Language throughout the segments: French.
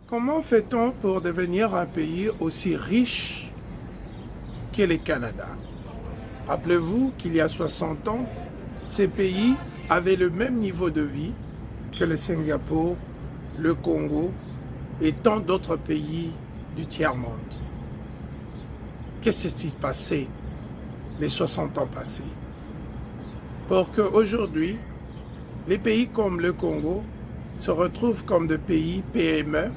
Comment fait-on pour devenir un pays aussi riche que le Canada? Rappelez-vous qu'il y a 60 ans, ces pays avaient le même niveau de vie que le Singapour, le Congo et tant d'autres pays du tiers-monde. Qu'est-ce qui s'est passé les 60 ans passés pour qu'aujourd'hui, les pays comme le Congo se retrouvent comme des pays PME,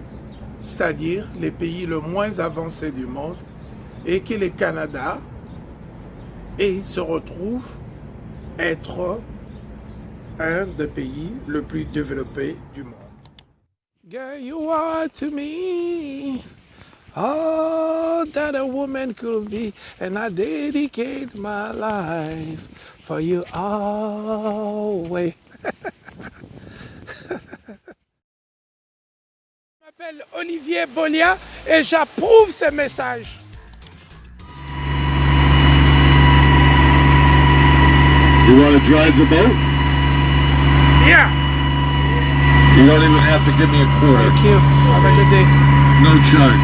c'est-à-dire les pays les moins avancés du monde, et que le Canada se retrouve être un des pays les plus développés du monde. Girl, you are to me all that a woman could be, and I dedicate my life for you always. Je m'appelle Olivier Bolia et j'approuve ce message. You want to drive the boat? Yeah. You don't even have to give me a quarter. Thank you. Have a good day. No charge.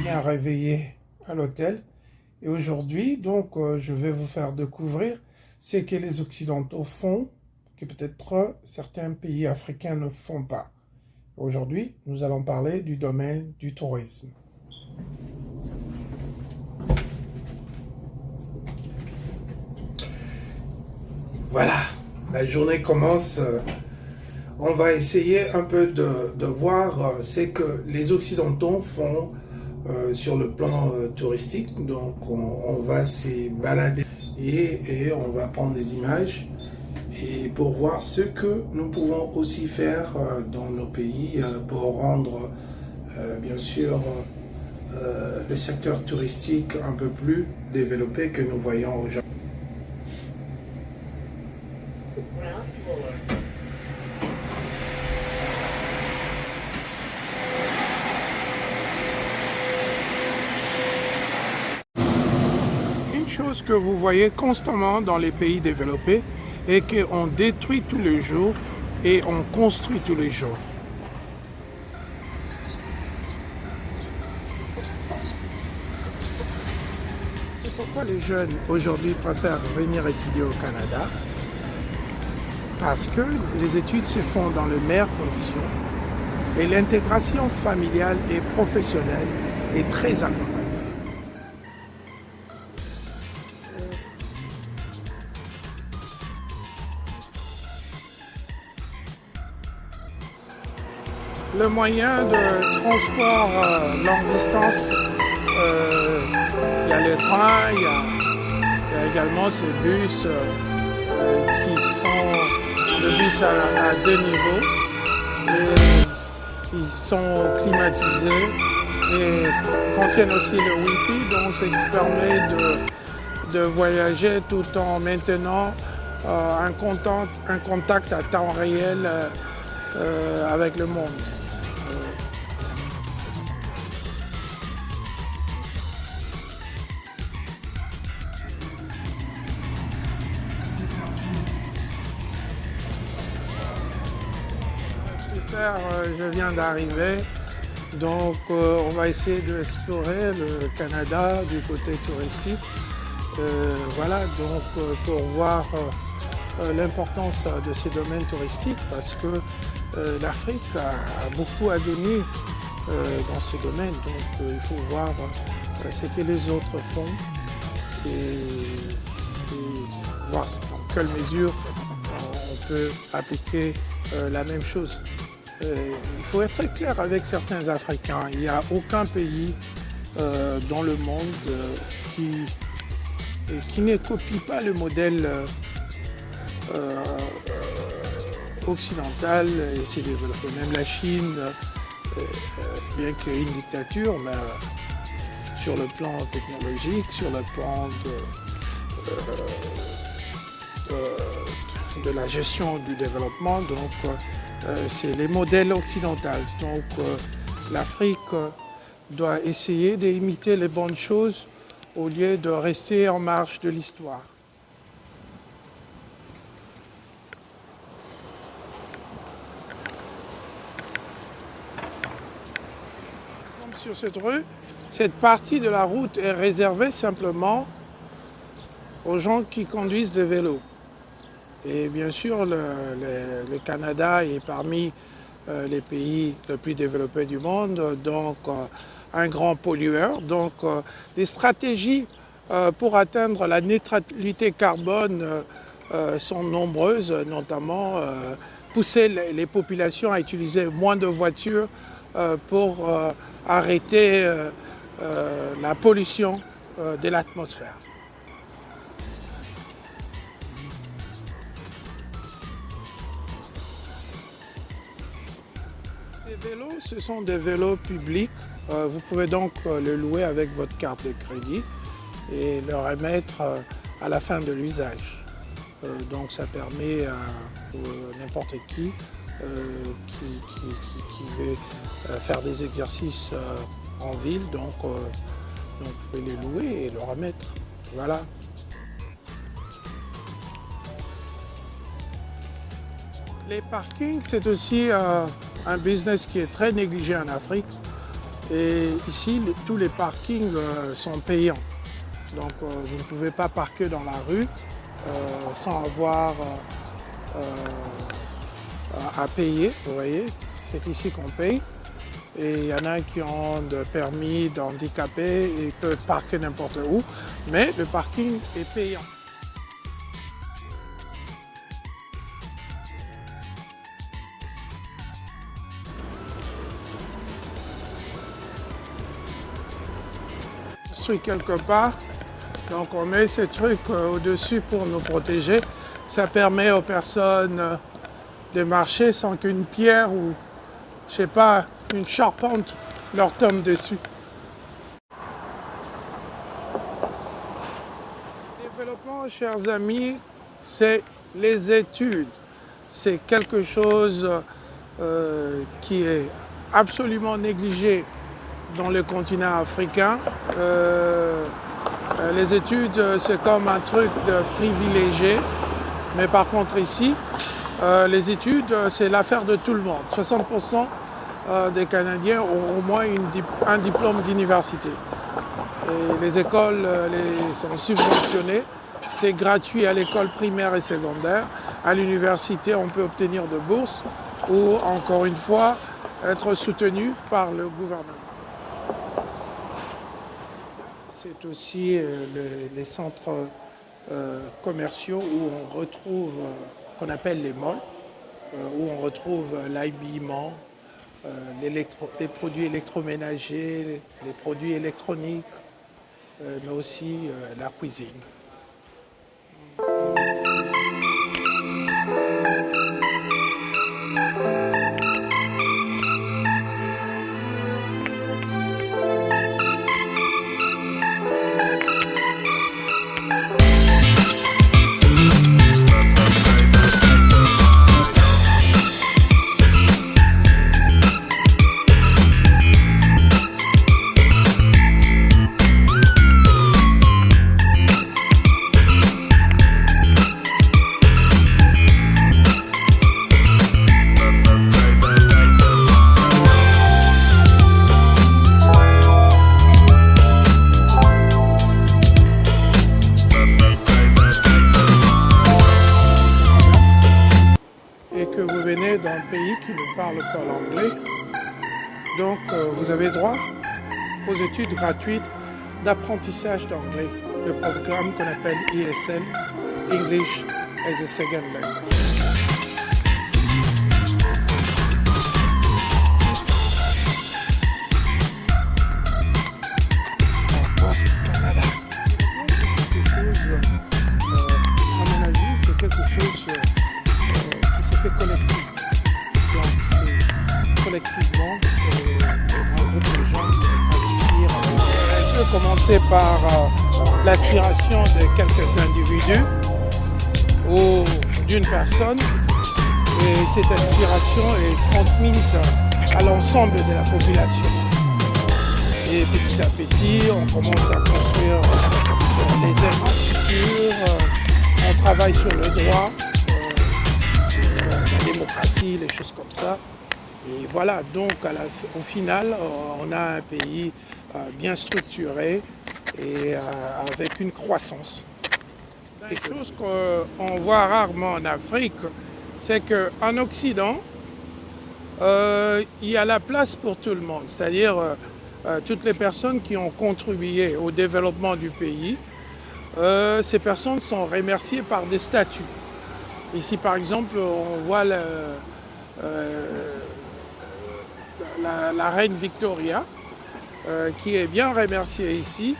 Bien réveillé à l'hôtel. Et aujourd'hui, donc, je vais vous faire découvrir ce que les Occidentaux font, que peut-être certains pays africains ne font pas. Aujourd'hui, nous allons parler du domaine du tourisme. Voilà, la journée commence. On va essayer un peu de voir ce que les Occidentaux font sur le plan touristique. Donc on va se balader et on va prendre des images et pour voir ce que nous pouvons aussi faire dans nos pays pour rendre bien sûr le secteur touristique un peu plus développé que nous voyons aujourd'hui. Une chose que vous voyez constamment dans les pays développés est qu'on détruit tous les jours et on construit tous les jours. C'est pourquoi les jeunes aujourd'hui préfèrent venir étudier au Canada, parce que les études se font dans les meilleures conditions et l'intégration familiale et professionnelle est très accompagnée. Le moyen de transport longue distance, il y a les trains, il y a également ces bus qui sont des bus à 2 niveaux et qui sont climatisés et contiennent aussi le Wi-Fi, donc ce qui permet de voyager tout en maintenant un contact à temps réel avec le monde. Super, je viens d'arriver, donc on va essayer d'explorer le Canada du côté touristique. Voilà, donc pour voir l'importance de ces domaines touristiques, parce que l'Afrique a beaucoup à donner dans ces domaines, donc il faut voir ce que les autres font et voir dans quelle mesure on peut appliquer la même chose. Il faut être très clair avec certains Africains. Il n'y a aucun pays dans le monde qui ne copie pas le modèle occidental et s'est développé. Même la Chine, bien qu'il y ait une dictature, mais sur le plan technologique, sur le plan de la gestion du développement, donc c'est les modèles occidentaux. Donc l'Afrique doit essayer d'imiter les bonnes choses au lieu de rester en marge de l'histoire. Sur cette rue, cette partie de la route est réservée simplement aux gens qui conduisent des vélos. Et bien sûr, le Canada est parmi les pays les plus développés du monde, donc un grand pollueur. Donc des stratégies pour atteindre la neutralité carbone sont nombreuses, notamment pousser les populations à utiliser moins de voitures pour arrêter la pollution de l'atmosphère. Les vélos, ce sont des vélos publics. Vous pouvez donc le louer avec votre carte de crédit et le remettre à la fin de l'usage. Donc ça permet à n'importe qui veut faire des exercices en ville, donc vous pouvez les louer et le remettre. Voilà. Les parkings, c'est aussi un business qui est très négligé en Afrique. Et ici, tous les parkings sont payants. Donc vous ne pouvez pas parquer dans la rue sans avoir à payer. Vous voyez, c'est ici qu'on paye. Et il y en a qui ont des permis d'handicapés et ils peuvent parquer n'importe où. Mais le parking est payant. Quelque part, donc on met ces trucs au-dessus pour nous protéger. Ça permet aux personnes de marcher sans qu'une pierre ou, je sais pas, une charpente leur tombe dessus. Le développement, chers amis, c'est les études. C'est quelque chose qui est absolument négligé dans le continent africain. Les études, c'est comme un truc de privilégié. Mais par contre ici, les études, c'est l'affaire de tout le monde. 60% des Canadiens ont au moins un diplôme d'université. Et les écoles sont subventionnées. C'est gratuit à l'école primaire et secondaire. À l'université, on peut obtenir de bourses ou, encore une fois, être soutenu par le gouvernement. C'est aussi les centres commerciaux où on retrouve, qu'on appelle les malls, où on retrouve l'habillement, les produits électroménagers, les produits électroniques, mais aussi la cuisine. D'un pays qui ne parle pas l'anglais. Donc vous avez droit aux études gratuites d'apprentissage d'anglais, le programme qu'on appelle ESL, English as a Second Language. Canada. À mon avis, c'est quelque chose qui se fait collectivement. Collectivement, un groupe de gens aspirent. On peut commencer par l'aspiration de quelques individus ou d'une personne, et cette aspiration est transmise à l'ensemble de la population. Et petit à petit, on commence à construire les infrastructures, on travaille sur le droit, la démocratie, les choses comme ça. Et voilà, donc au final, on a un pays bien structuré et avec une croissance. Une chose qu'on voit rarement en Afrique, c'est qu'en Occident, il y a la place pour tout le monde, c'est-à-dire toutes les personnes qui ont contribué au développement du pays. Ces personnes sont remerciées par des statues. Ici, par exemple, on voit la reine Victoria, qui est bien remerciée ici.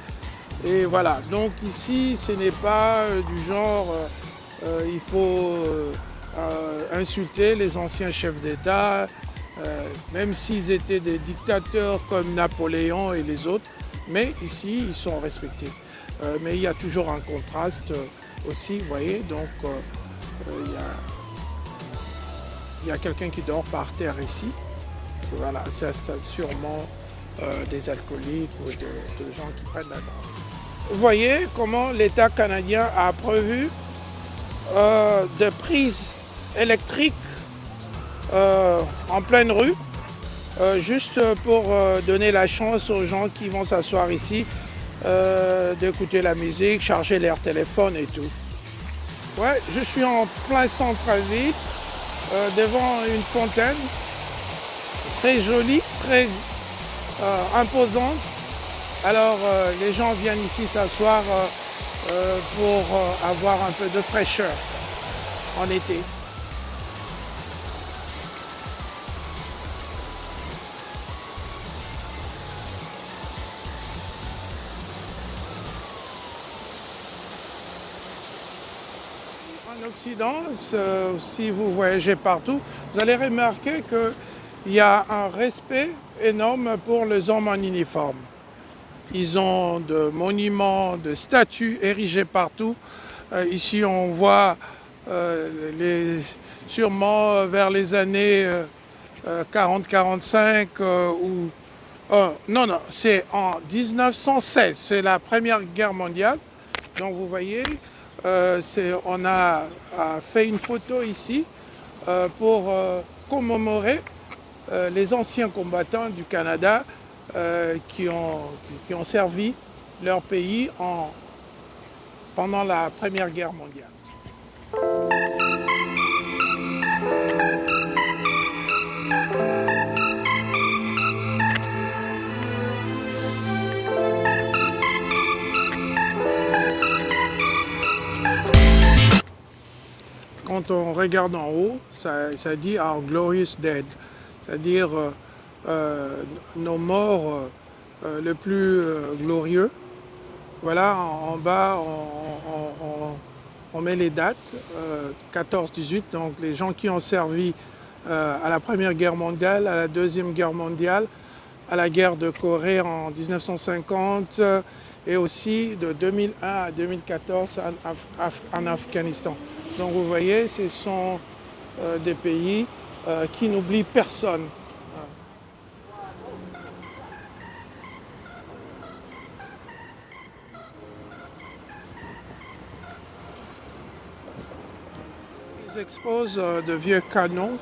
Et voilà, donc ici, ce n'est pas du genre, il faut insulter les anciens chefs d'État, même s'ils étaient des dictateurs comme Napoléon et les autres, mais ici, ils sont respectés. Mais il y a toujours un contraste aussi, vous voyez, donc il y a quelqu'un qui dort par terre ici. Voilà, c'est sûrement des alcooliques ou des gens qui prennent la drogue. Vous voyez comment l'État canadien a prévu des prises électriques en pleine rue, juste pour donner la chance aux gens qui vont s'asseoir ici, d'écouter la musique, charger leur téléphone et tout. Ouais, je suis en plein centre-ville, devant une fontaine très jolie, très imposante. Alors les gens viennent ici s'asseoir pour avoir un peu de fraîcheur en été. En Occident, si vous voyagez partout, vous allez remarquer qu'il y a un respect énorme pour les hommes en uniforme. Ils ont de monuments, de statues érigées partout. Ici, on voit sûrement vers les années 40-45 non, c'est en 1916, c'est la Première Guerre mondiale. Donc vous voyez, on a fait une photo ici pour commémorer les anciens combattants du Canada qui ont servi leur pays pendant la Première Guerre mondiale. Quand on regarde en haut, ça dit « Our glorious dead », c'est-à-dire nos morts les plus glorieux. Voilà, en bas, on met les dates, 14-18, donc les gens qui ont servi à la Première Guerre mondiale, à la Deuxième Guerre mondiale, à la guerre de Corée en 1950 et aussi de 2001 à 2014 en Afghanistan. Donc vous voyez, ce sont des pays qui n'oublient personne. Ils exposent de vieux canons.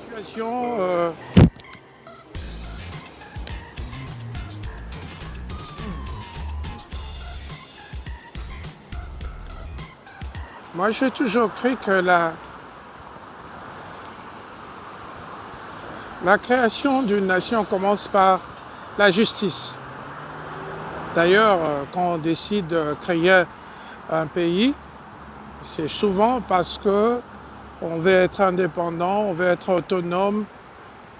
Moi, j'ai toujours cru que la création d'une nation commence par la justice. D'ailleurs, quand on décide de créer un pays, c'est souvent parce qu'on veut être indépendant, on veut être autonome,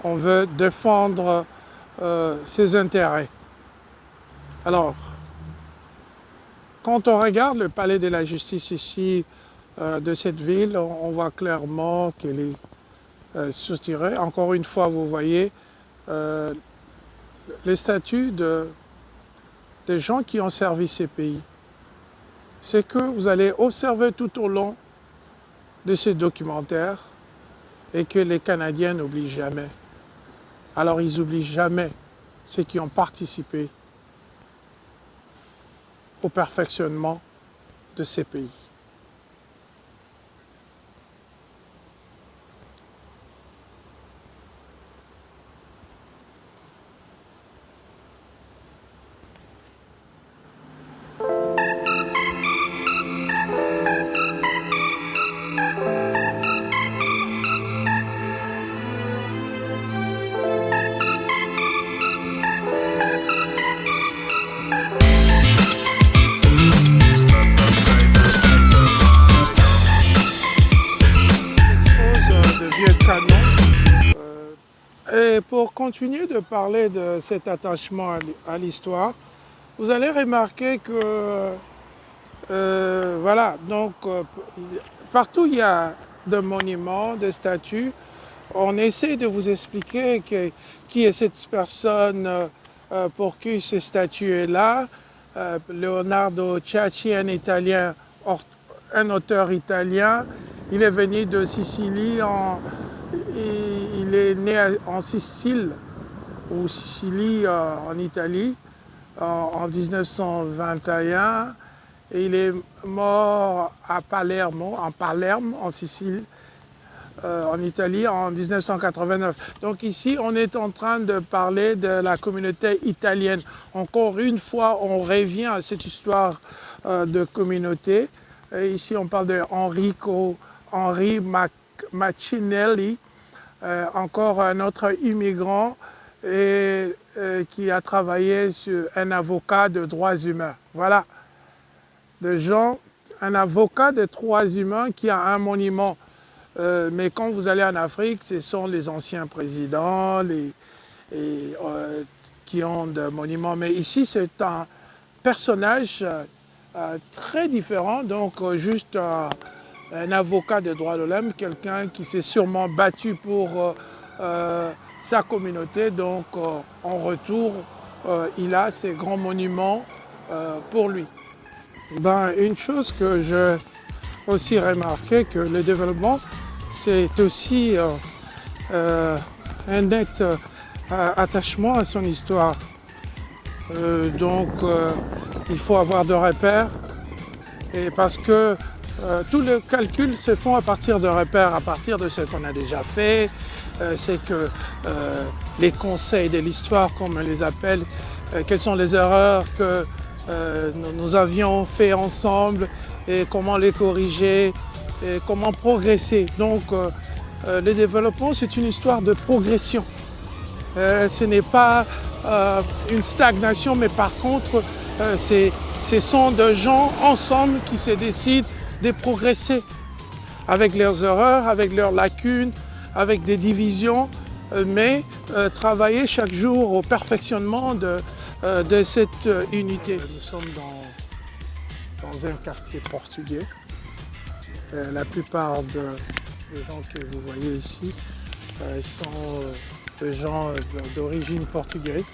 on veut défendre ses intérêts. Alors, quand on regarde le palais de la justice ici, de cette ville, on voit clairement qu'elle est structurée. Encore une fois, vous voyez les statuts des gens qui ont servi ces pays. C'est que vous allez observer tout au long de ces documentaires et que les Canadiens n'oublient jamais. Alors ils n'oublient jamais ceux qui ont participé au perfectionnement de ces pays. Et pour continuer de parler de cet attachement à l'histoire, vous allez remarquer que voilà, donc partout il y a des monuments, des statues. On essaie de vous expliquer qui est cette personne pour qui cette statue est là. Leonardo Ciacci, un Italien, un auteur italien. Il est venu de Sicile, il est né en Sicile, ou Sicilie en Italie, en 1921. Et il est mort à Palerme, en Sicile, en Italie, en 1989. Donc ici, on est en train de parler de la communauté italienne. Encore une fois, on revient à cette histoire de communauté. Et ici, on parle de Henri Macinelli, encore un autre immigrant qui a travaillé sur un avocat de droits humains. Voilà. Un avocat de droits humains qui a un monument. Mais quand vous allez en Afrique, ce sont les anciens présidents qui ont des monuments. Mais ici, c'est un personnage très différent, donc juste un avocat de droits de l'homme, quelqu'un qui s'est sûrement battu pour sa communauté. Donc en retour, il a ces grands monuments pour lui. Une chose que j'ai aussi remarqué, que le développement, c'est aussi un net attachement à son histoire. Donc il faut avoir de repères, et parce que tous les calculs se font à partir de repères, à partir de ce qu'on a déjà fait. C'est que les conseils de l'histoire, comme on les appelle, quelles sont les erreurs que nous avions fait ensemble et comment les corriger et comment progresser. Donc le développement, c'est une histoire de progression. Ce n'est pas une stagnation, mais par contre, ce sont des gens ensemble qui se décident de progresser avec leurs erreurs, avec leurs lacunes, avec des divisions, mais travailler chaque jour au perfectionnement de cette unité. Nous sommes dans un quartier portugais. La plupart des gens que vous voyez ici sont des gens d'origine portugaise.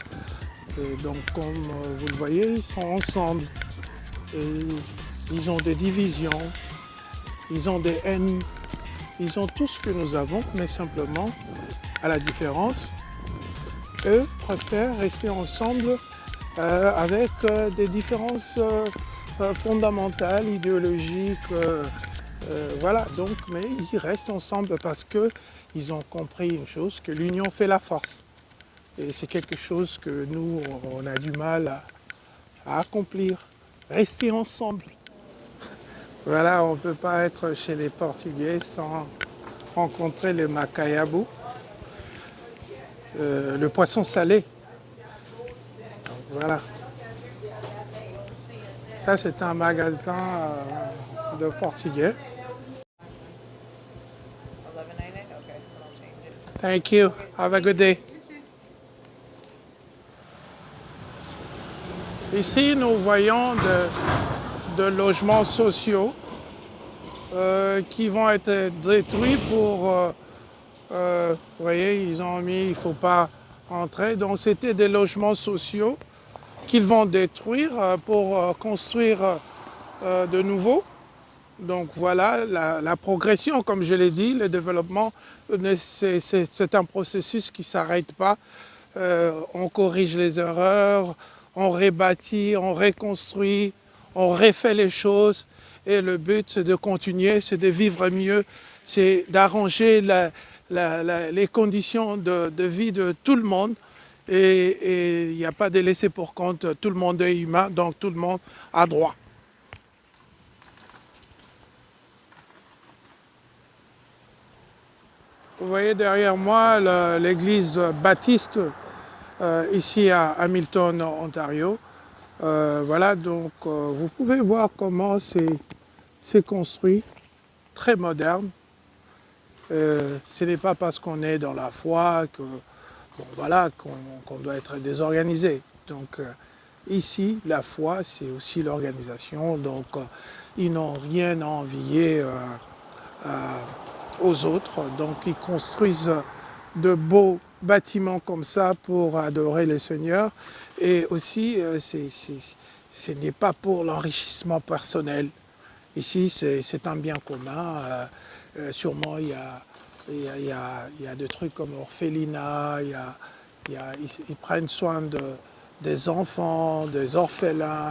Et donc, comme vous le voyez, ils sont ensemble. Et ils ont des divisions, ils ont des haines, ils ont tout ce que nous avons, mais simplement, à la différence, eux préfèrent rester ensemble avec des différences fondamentales, idéologiques. Voilà, donc, mais ils restent ensemble parce qu'ils ont compris une chose, que l'union fait la force. Et c'est quelque chose que nous, on a du mal à accomplir. Rester ensemble. Voilà, on ne peut pas être chez les Portugais sans rencontrer les macayabu, le poisson salé. Donc, voilà. Ça, c'est un magasin de Portugais. Thank you. Have a good day. Ici, nous voyons de logements sociaux qui vont être détruits pour... vous voyez, ils ont mis, il ne faut pas entrer. Donc, c'était des logements sociaux qu'ils vont détruire pour construire de nouveaux. Donc, voilà, la progression, comme je l'ai dit, le développement, c'est un processus qui ne s'arrête pas. On corrige les erreurs, on rebâtit, on reconstruit, on refait les choses et le but c'est de continuer, c'est de vivre mieux, c'est d'arranger les conditions de vie de tout le monde et il n'y a pas de laisser pour compte, tout le monde est humain, donc tout le monde a droit. Vous voyez derrière moi l'église baptiste ici à Hamilton, Ontario. Voilà, donc vous pouvez voir comment c'est construit, très moderne. Ce n'est pas parce qu'on est dans la foi que, bon, voilà, qu'on doit être désorganisé. Donc ici, la foi, c'est aussi l'organisation. Donc ils n'ont rien à envier aux autres. Donc ils construisent de beaux bâtiments comme ça pour adorer le Seigneur. Et aussi, ce n'est pas pour l'enrichissement personnel. Ici, c'est un bien commun. Sûrement, il y a des trucs comme orphelinat, ils prennent soin des enfants, des orphelins.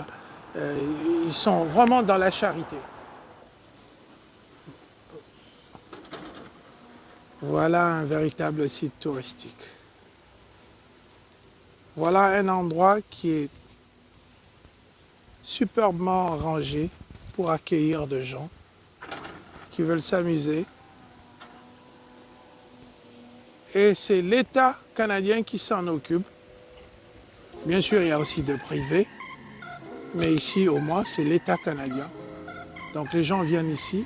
Ils sont vraiment dans la charité. Voilà un véritable site touristique. Voilà un endroit qui est superbement rangé pour accueillir des gens qui veulent s'amuser. Et c'est l'État canadien qui s'en occupe. Bien sûr, il y a aussi des privés, mais ici, au moins, c'est l'État canadien. Donc les gens viennent ici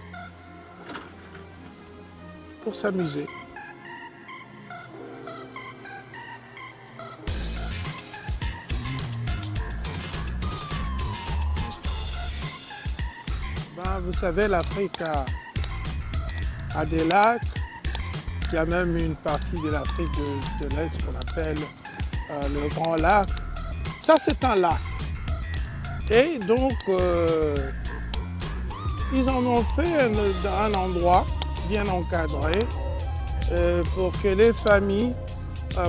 pour s'amuser. Ben, vous savez, l'Afrique a des lacs. Il y a même une partie de l'Afrique de l'Est qu'on appelle le Grand Lac. Ça, c'est un lac. Et donc, ils en ont fait un endroit bien encadré pour que les familles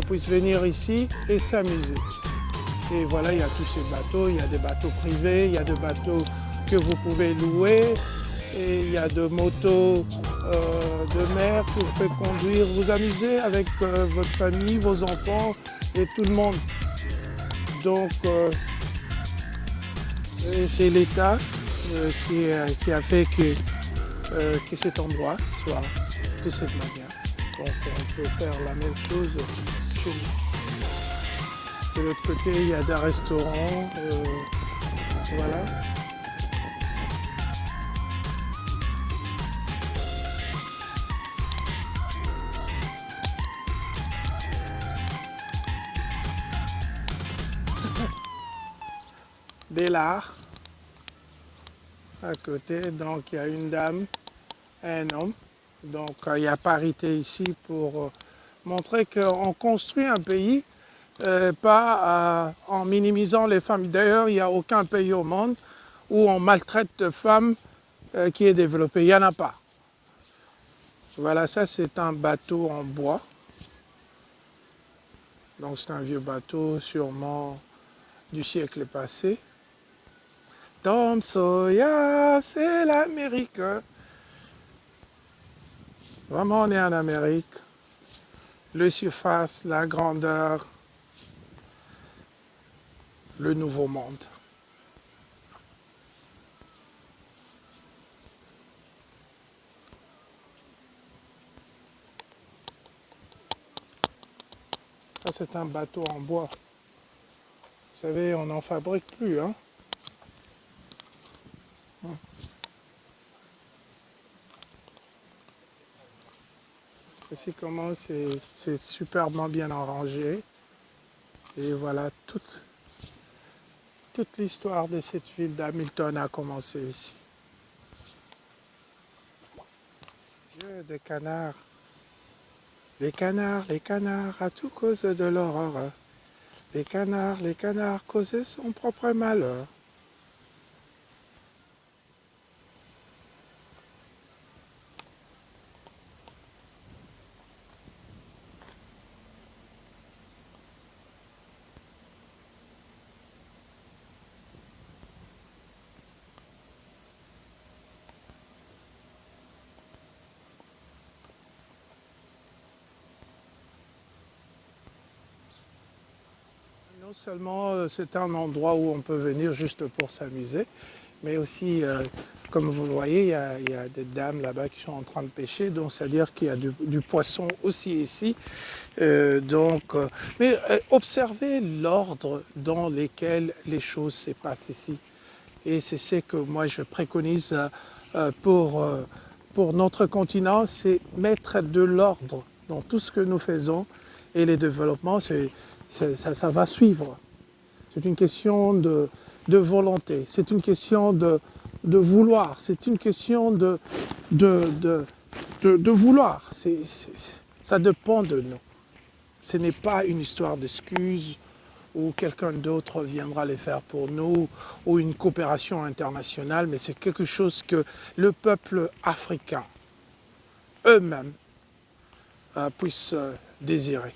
puissent venir ici et s'amuser. Et voilà, il y a tous ces bateaux, il y a des bateaux privés, il y a des bateaux que vous pouvez louer, et il y a des motos de mer que vous pouvez conduire, vous amuser avec votre famille, vos enfants et tout le monde. Donc, c'est l'État qui a fait que cet endroit soit de cette manière. Donc on peut faire la même chose chez nous. De l'autre côté, il y a des restaurants. Voilà. Des lards à côté, donc il y a une dame et un homme. Donc il y a parité ici pour montrer qu'on construit un pays, pas en minimisant les femmes. D'ailleurs, il n'y a aucun pays au monde où on maltraite de femmes qui est développé. Il n'y en a pas. Voilà, ça c'est un bateau en bois. Donc c'est un vieux bateau sûrement du siècle passé. Tom Sawyer, c'est l'Amérique. Vraiment, on est en Amérique. Le surface, la grandeur, le nouveau monde. Ça, c'est un bateau en bois. Vous savez, on n'en fabrique plus, hein. Voici comment c'est superbement bien arrangé. Et voilà, toute l'histoire de cette ville d'Hamilton a commencé ici. Dieu, des canards. Les canards, à tout cause de leur horreur. Les canards causaient son propre malheur. Non seulement c'est un endroit où on peut venir juste pour s'amuser, mais aussi, comme vous le voyez, il y a des dames là-bas qui sont en train de pêcher, donc c'est-à-dire qu'il y a du poisson aussi ici. Mais observez l'ordre dans lequel les choses se passent ici. Et c'est ce que moi je préconise pour notre continent, c'est mettre de l'ordre dans tout ce que nous faisons, et les développements, ça va suivre. C'est une question de volonté, c'est une question de vouloir, c'est une question de vouloir. Ça dépend de nous. Ce n'est pas une histoire d'excuses où quelqu'un d'autre viendra les faire pour nous, ou une coopération internationale, mais c'est quelque chose que le peuple africain eux-mêmes puissent désirer.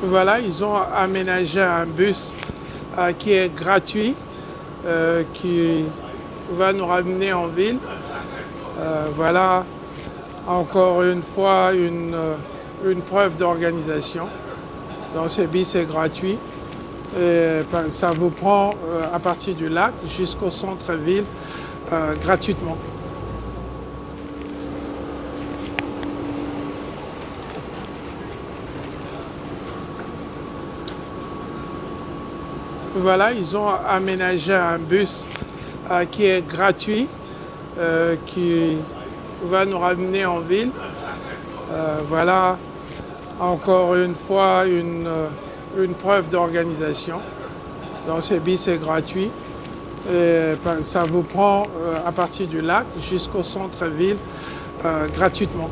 Voilà, ils ont aménagé un bus qui est gratuit, qui va nous ramener en ville. Voilà, encore une fois, une preuve d'organisation. Donc ce bus est gratuit. Et, ça vous prend à partir du lac jusqu'au centre-ville gratuitement. Voilà, ils ont aménagé un bus qui est gratuit, qui va nous ramener en ville. Voilà, encore une fois, une preuve d'organisation. Donc ce bus est gratuit. Et, ça vous prend à partir du lac jusqu'au centre-ville gratuitement.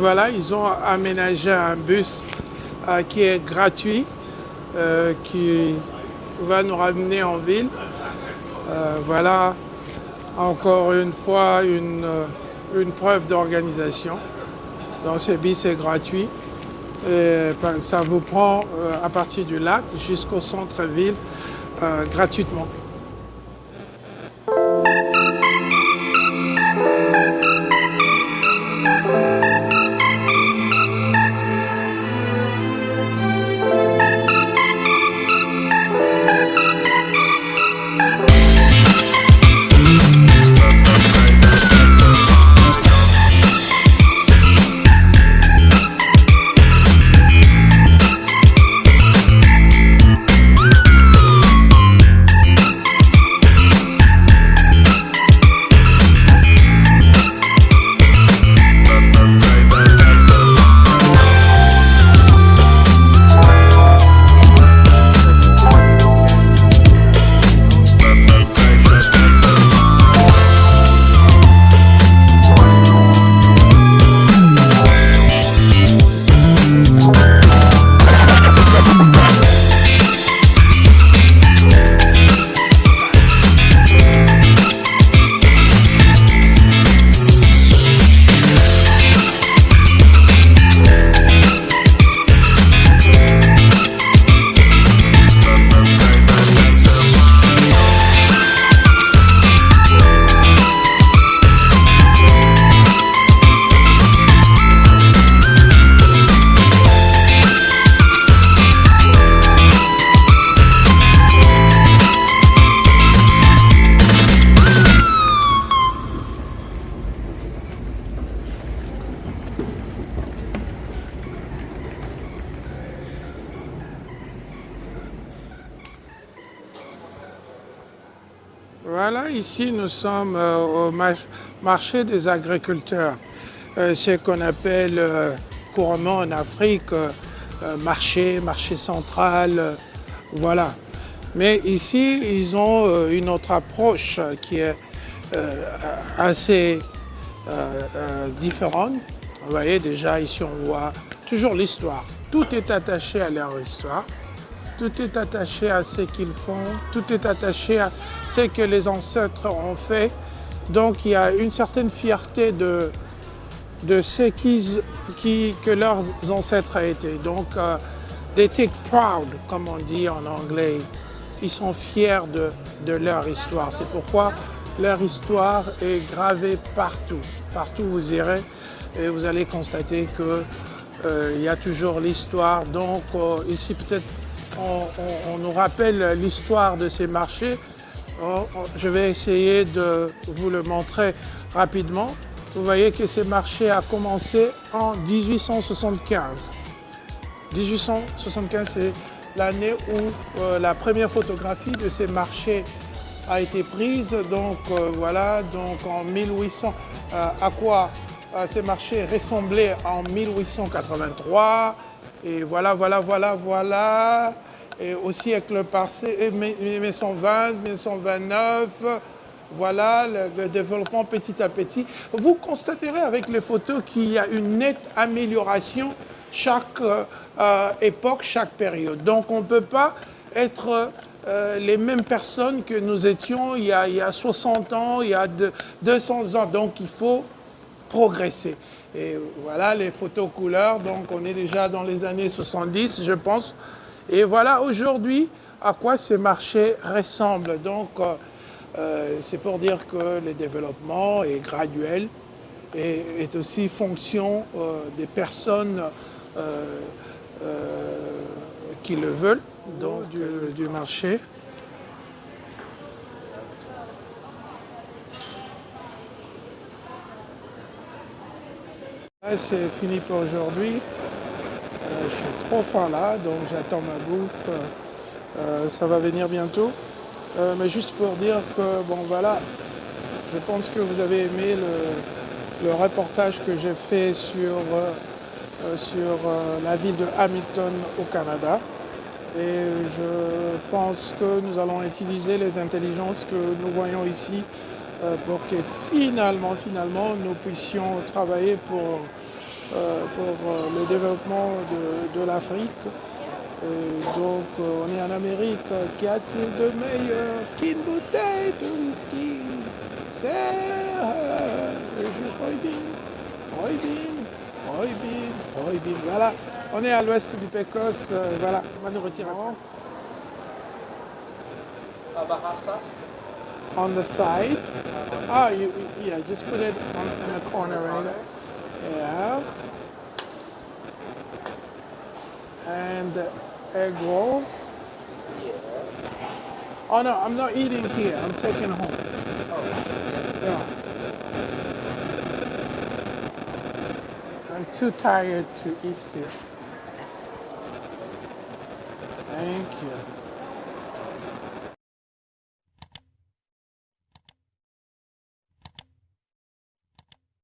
Voilà, ils ont aménagé un bus qui est gratuit, qui va nous ramener en ville. Voilà, encore une fois, une preuve d'organisation. Donc ce bus est gratuit. Et, ça vous prend à partir du lac jusqu'au centre-ville gratuitement. Voilà, ici nous sommes au marché des agriculteurs, ce qu'on appelle couramment en Afrique, marché central, voilà. Mais ici, ils ont une autre approche qui est assez différente. Vous voyez, déjà ici on voit toujours l'histoire. Tout est attaché à leur histoire. Tout est attaché à ce qu'ils font. Tout est attaché à ce que les ancêtres ont fait. Donc il y a une certaine fierté de ce que leurs ancêtres ont été. Donc, they take proud, comme on dit en anglais. Ils sont fiers de leur histoire. C'est pourquoi leur histoire est gravée partout. Partout où vous irez, et vous allez constater qu'il y a toujours l'histoire. Donc, ici, peut-être, on nous rappelle l'histoire de ces marchés. Je vais essayer de vous le montrer rapidement. Vous voyez que ces marchés a commencé en 1875. 1875, c'est l'année où la première photographie de ces marchés a été prise. Donc voilà, donc en 1800, à quoi ces marchés ressemblaient en 1883. Et voilà. Et au siècle passé, 1920, 1929. Voilà le développement petit à petit. Vous constaterez avec les photos qu'il y a une nette amélioration chaque époque, chaque période. Donc on ne peut pas être les mêmes personnes que nous étions il y a 60 ans, il y a 200 ans. Donc il faut progresser. Et voilà les photos couleurs. Donc on est déjà dans les années 70, je pense. Et voilà aujourd'hui à quoi ces marchés ressemblent. Donc c'est pour dire que le développement est graduel et est aussi fonction des personnes qui le veulent, donc du marché. Là, c'est fini pour aujourd'hui. Je suis trop faim là, donc j'attends ma bouffe. Ça va venir bientôt. Mais juste pour dire que, bon voilà, je pense que vous avez aimé le reportage que j'ai fait sur la ville de Hamilton au Canada. Et je pense que nous allons utiliser les intelligences que nous voyons ici pour que finalement, nous puissions travailler pour le développement de l'Afrique. Et donc, on est en Amérique. Qu'y a-t-il de meilleur qu'une bouteille de whisky? C'est Roybin. Voilà, on est à l'ouest du Pécosse. Voilà, on va nous retirer. On the side. Ah, yeah, just put it in the corner right there. Yeah. And egg rolls. Oh no, I'm not eating here. I'm taking home. Yeah. I'm too tired to eat here. Thank you.